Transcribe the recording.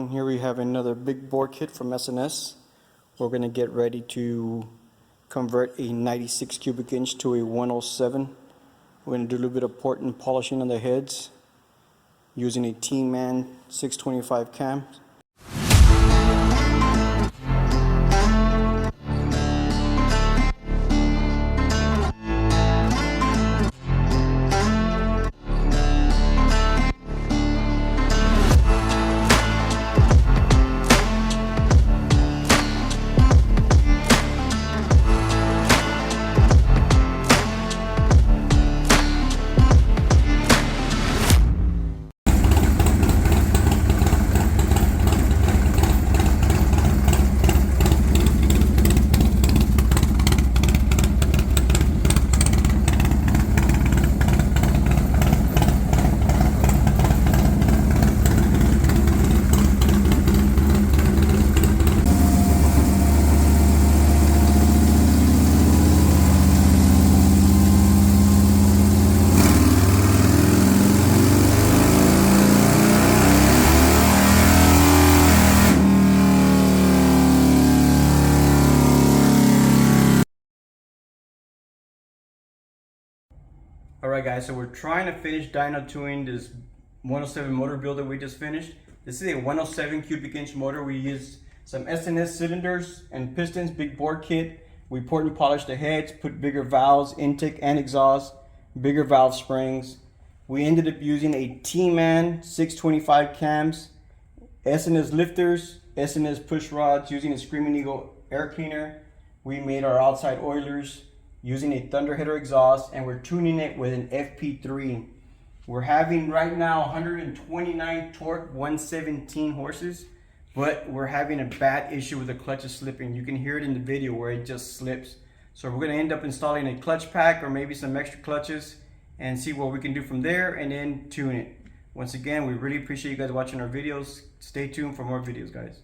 everyone, here we have another big bore kit from S&S. We're going to get ready to convert a 96 cubic inch to a 107. We're going to do a little bit of port and polishing on the heads using a T-Man 625 cam. Alright guys, so we're trying to finish dyno tuning this 107 motor build that we just finished. This is a 107 cubic inch motor. We used some S&S cylinders and pistons, big bore kit. We poured and polished the heads, put bigger valves, intake and exhaust, bigger valve springs. We ended up using a T-Man 625 cams, S&S lifters, S&S push rods, using a Screaming Eagle air cleaner. We made our outside oilers using a thunder header exhaust, and we're tuning it with an FP3. We're having right now 129 torque, 117 horses, but we're having a bad issue with the clutches slipping. You can hear it in the video where it just slips. So we're gonna end up installing a clutch pack or maybe some extra clutches and see what we can do from there and then tune it. Once again, we really appreciate you guys watching our videos. Stay tuned for more videos, guys.